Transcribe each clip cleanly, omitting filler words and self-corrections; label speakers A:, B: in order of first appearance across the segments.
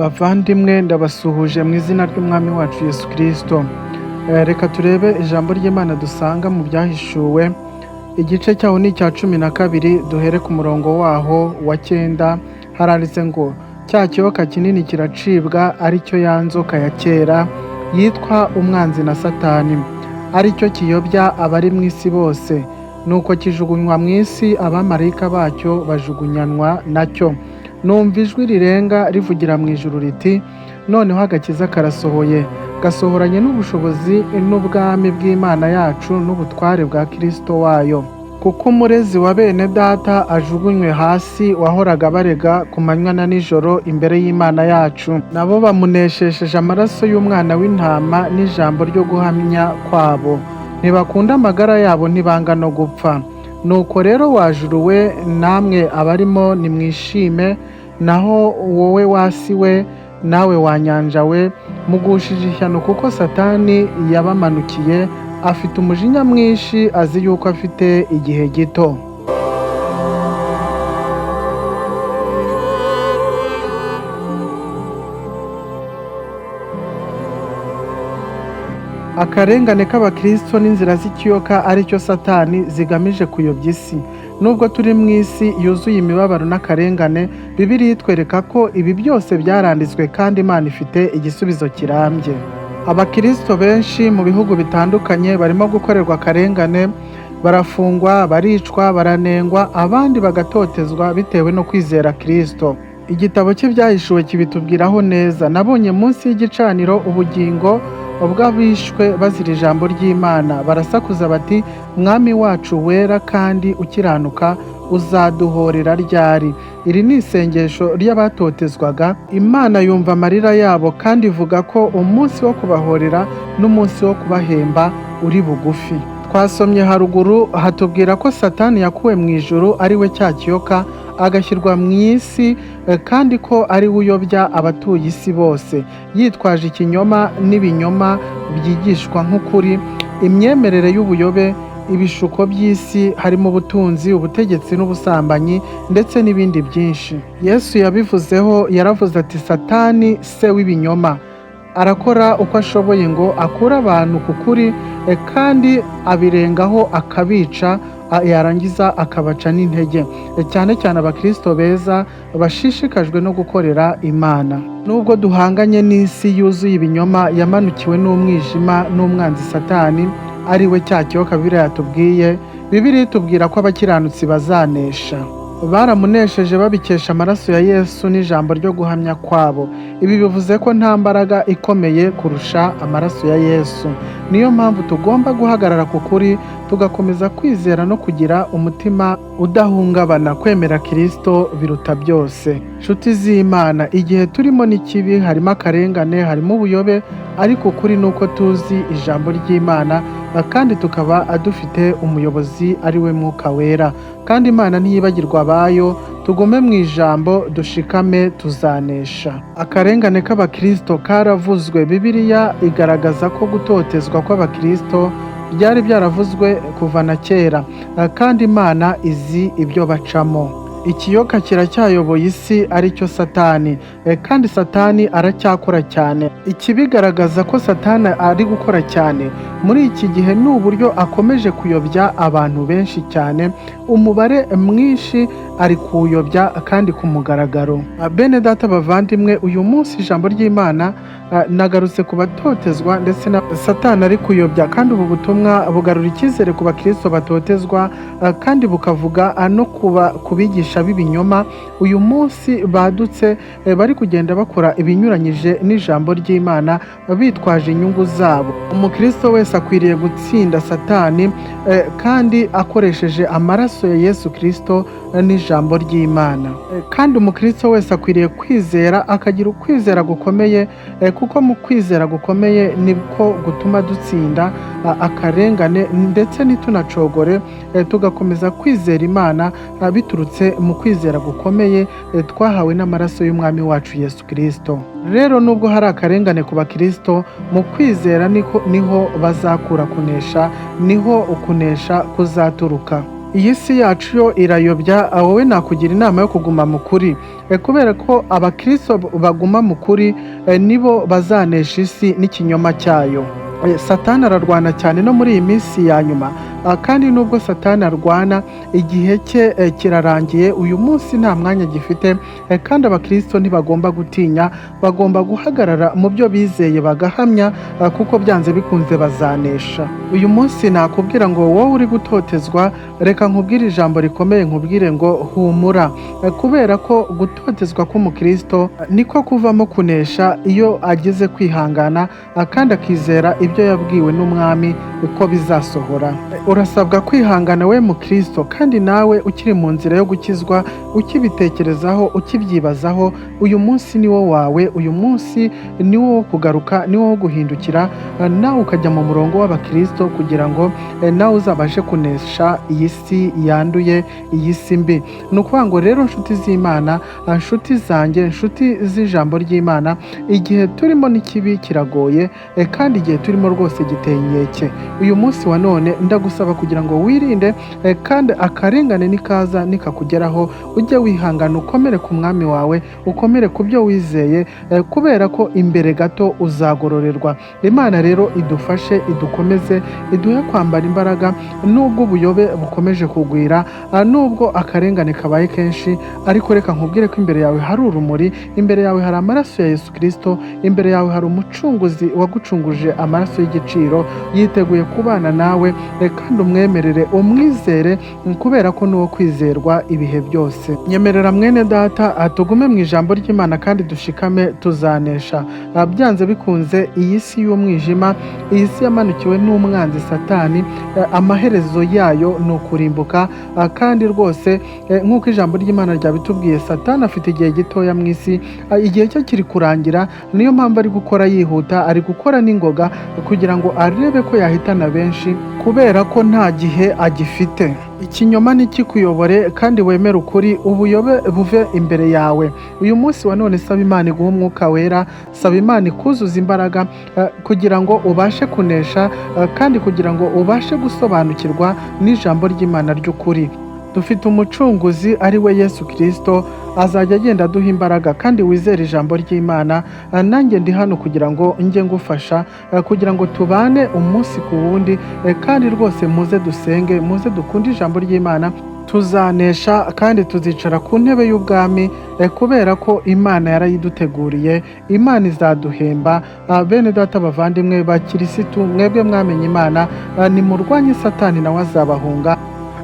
A: Bavandimwe ndabasuhuje mu izina ry'Umwami wacu Yesu Kristo. Reka turebe ijambo ry'Imana dusanga mu Byahishuwe, igice cyaho ni icya 12, duhere ku murongo waho wa 9. Haranditse ngo, cya kiyoka kinini kiracibwa, ari cyo ya nzoka ya kera, yitwa umwanzi na Satani, ari cyo kiyobya abari mu isi bose. Nuko kijugunywa mu isi, abamarayika bacyo bajugunyanwa nacyo. Numva ijwi rirenga rivugira mu ijuru riti, noneho agakiza karasohoye, gasohoranye n'ubushobozi n'ubwami bw'Imana yacu n'ubutware bwa Kristo wayo. Kuko umurezi wa bene data ajugunywe hasi, wahoraga barega ku manywa na nijoro imbere y'Imana yacu. Nabo bamuneshesheje amaraso y'umwana w'intama n'ijambo ryo guhamya kwabo. Ntibakunda amagara yabo, ntibanga no gupfa. Nuko rero wajuru we, namwe abarimo nimwishime, naho wowe wasi we, nawe wanyanja we, mugushije ishyano, kuko Satani yabamanukiye, afite umujinya mwinshi, azi yuko afite igihe gito. Akarengane k'abakristo n'inzira z'ikiyoka, ari cyo Satani, zigamije kuyobya isi. Nubwo turi mu isi yuzuye imibabaro n'akarengane, Bibiliya itwereka ko ibi byose byaranditswe kandi Imana ifite igisubizo kirambye. Abakristo benshi mu bihugu bitandukanye barimo gukorerwa akarengane, barafungwa, baricwa, baranengwa, abandi bagatotezwa bitewe no kwizera Kristo. Igitabo cy'Ibyahishuwe kibitubwiraho neza. Nabonye munsi y'igicaniro ubugingo bw'abishwe bazira ijambo ry'Imana, barasakuza bati, Mwami wacu wera kandi ukiranuka, uzaduhorera ryari? Iri ni isengesho ry'abatotezwaga. Imana yumva amarira yabo kandi ivuga ko umunsi wo kubahorera n'umunsi wo kubahemba uri bugufi. Twasomye haruguru hatubwira ko Satani yakuwe mu ijuru, ari we cya kiyoka, agashyirwa mu isi, kandi ko ari we uyobya abatuye isi bose, yitwaje ikinyoma n'ibinyoma byigishwa nk'ukuri, imyemerere y'ubuyobe, ibishuko by'isi, harimo ubutunzi, ubutegetsi n'ubusambanyi, ndetse n'ibindi byinshi. Yesu yabivuzeho, yaravuze ati, Satani se w'ibinyoma arakora uko ashoboye ngo akure abantu ku kuri, kandi abirengaho akabica, yarangiza akabaca n'intege, cyane cyane abakristo beza bashishikajwe no gukorera Imana. Nubwo duhanganye n'isi yuzuye ibinyoma, yamanukiwe n'umwijima n'umwanzi Satani, ari we cya kiyoka Bibiliya yatubwiye. Bibiliya itubwira ko abakiranutsi bazanesha. Baramunesheje babikesha amaraso ya Yesu n'ijambo ryo guhamya kwabo. Ibi bivuze ko nta mbaraga ikomeye kurusha amaraso ya Yesu. Niyo mpamvu tugomba guhagarara ku kuri, tugakomeza kwizera no kugira umutima udahungabana. Kwemera Kristo biruta byose. Nshuti z'Imana, igihe turimo ni kibi, harimo akarengane, harimo ubuyobe, ariko ukuri ni uko tuzi ijambo ry'Imana, kandi tukaba dufite umuyobozi, ari we Mwuka Wera. Kandi Imana ntiyibagirwa abayo. Tugume mu ijambo, dushikame, tuzanesha. Akarengane k'abakristo karavuzwe. Bibiliya igaragaza ko gutotezwa kw'abakristo byari byaravuzwe kuva na kera, kandi Imana izi ibyo bacamo. Ikiyoka kiracyayoboye isi, ari cyo Satani, kandi Satani aracyakora cyane. Ikibigaragaza ko Satani ari gukora cyane muri iki gihe ni uburyo akomeje kuyobya abantu benshi cyane. Umubare mwinshi ari kuwuyobya kandi ku mugaragaro. Bene data bavandimwe, uyu munsi ijambo ry'Imana nagarutse ku batotezwa ndetse na Satani ari kuyobya, kandi ubu butumwa bugarura icyizere ku bakristo batotezwa, kandi bukavuga no kubigisha b'ibinyoma uyu munsi badutse, bari kugenda bakora ibinyuranyije n'ijambo ry'Imana, bitwaje inyungu zabo. Umukristo wese akwiriye gutsinda Satani, kandi akoresheje amaraso ya Yesu Kristo n'ijambo ry'Imana. Kandi umukristo wese akwiriye kwizera, akagira ukwizera gukomeye, kuko mu kwizera gukomeye niko gutuma dutsinda akarengane, ndetse ntitunacogore, tugakomeza kwizera Imana biturutse mu kwizera gukomeye twahawe n'amaraso y'Umwami wacu Yesu Kristo. Rero nubwo hari akarengane ku bakristo, mu kwizera niho bazakura kunesha, niho ukunesha kuzaturuka. iyi si yacu yo irayobya, wowe nakugira inama yo kuguma mu kuri, kubera ko abakristo baguma mu kuri nibo bazanesha isi n'ikinyoma cyayo. Satani ararwana cyane no muri iyi minsi ya nyuma, kandi nubwo Satani arwana igihe cye kirarangiye, uyu munsi nta mwanya gifite, kandi abakristo ntibagomba gutinya, bagomba guhagarara mu byo bizeye bagahamya, kuko byanze bikunze bazanesha. Uyu munsi nakubwira ngo wowe uri gutotezwa, reka nkubwire ijambo rikomeye, nkubwire ngo humura, kubera ko gutotezwa k'umukristo niko kuvamo kunesha iyo ageze kwihangana, kandi akizera ibyo yabwiwe n'umwami ko bizasohora. Urasabwa kwihangana we mukristo, kandi nawe ukiri mu nzira yo gukizwa, ukibitekerezaho, ukibyibazaho, uyu munsi ni wo wawe, uyu munsi ni wo kugaruka, ni wo guhindukira, nawe ukajya mu murongo w'abakristo, kugira ngo nawe uzabashe kunesha iyi si yanduye, iyi si mbi. Ni ukuvuga ngo rero nshuti z'Imana, nshuti zanjye, nshuti z'ijambo ry'Imana, igihe turimo n'ikibi kiragoye, kandi igihe turimo rwose giteye inkeke. Uyu munsi wa none ndagusaba kugira ngo wirinde, kandi akarengane nikaza nikakugeraho, ujye wihangana, ukomere ku mwami wawe, ukomere ku byo wizeye, kubera ko imbere gato uzagororerwa. Imana rero idufashe, idukomeze, iduhe kwambara imbaraga, nubwo ubuyobe bukomeje kugwira, nubwo akarengane kabaye kenshi, ariko reka nkubwire ko imbere yawe hari urumuri, imbere yawe hari amaraso ya Yesu Kristo, imbere yawe hari umucunguzi wagucunguje amaraso y'igiciro, yiteguye kubana nawe, kandi umwemerere, umwizere, kubera ko ni uwo kwizerwa ibihe byose. Nyemerera mwene data, tugume mu ijambo ry'Imana kandi dushikame, tuzanesha. Byanze bikunze iyi si y'umwijima, iyi si yamanukiwe n'umwanzi Satani, amaherezo yayo ni ukurimbuka, kandi rwose nk'uko ijambo ry'Imana ryabitubwiye, Satani afite igihe gitoya mu isi, igihe cye kiri kurangira, niyo mpamvu ari gukora yihuta, ari gukora n'ingoga, kugira ngo arebe ko yahitana benshi, kubera ko nta gihe agifite. Ikinyoma nikikuyobore, kandi wemere ukuri, ubuyobe buve imbere yawe. Uyu munsi wa none saba Imana iguha umwuka wera, saba Imana ikuzuza imbaraga, kugira ngo ubashe kunesha, kandi kugira ngo ubashe gusobanukirwa n'ijambo ry'Imana ry'ukuri. Dufite umucunguzi ari we Yesu Kristo, azajya agenda aduha imbaraga, kandi wizere ijambo ry'Imana. Nanjye ndi hano kugira ngo njye ngufasha, kugira ngo tubane umunsi ku wundi, kandi rwose muze dusenge, muze dukunde ijambo ry'Imana, tuzanesha kandi tuzicara ku ntebe y'ubwami, kubera ko Imana yarayiduteguriye. Imana izaduhemba. Bene data bavandimwe ba kirisitu, mwebwe mwamenye Imana, nimurwanye Satani nawe azabahunga.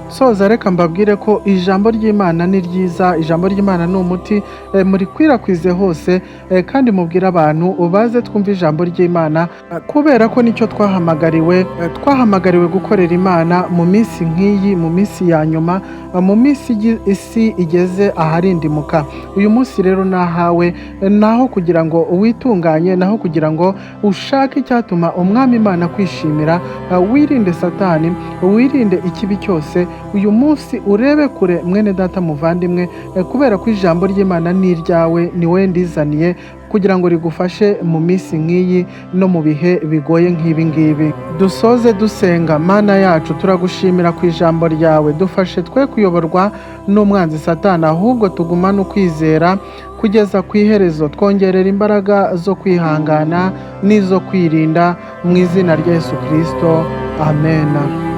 A: Soza reka mbabwire ko ijambo ry'Imana ni ryiza, ijambo ry'Imana ni umuti, murikwirakwize hose, kandi mubwire abantu baze twumve ijambo ry'Imana, kubera ko nicyo twahamagariwe gukorera Imana mu minsi nk'iyi, mu minsi ya nyuma, mu minsi isi igeze aharindimuka. Uyu munsi rero nahawe, naho kugira ngo witunganye, naho kugira ngo ushake icyatuma umwami Imana kwishimira. Wirinde Satani, wirinde ikibi cyose. Uyu munsi urebe kure mwene data muvandimwe, kubera ko ijambo ry'Imana ni iryawe, ni wowe ndizaniye, kugira ngo rigufashe mu minsi nk'iyi no mu bihe bigoye nk'ibi ngibi. Dusoze dusenga. Mana yacu, turagushimira ku ijambo ryawe, dufashe twe kuyoborwa n'umwanzi Satani, ahubwo tugumane ukwizera kugeza ku iherezo. Twongerera imbaraga zo kwihangana n'izo kwirinda, mu izina rya Yesu Kristo, amen.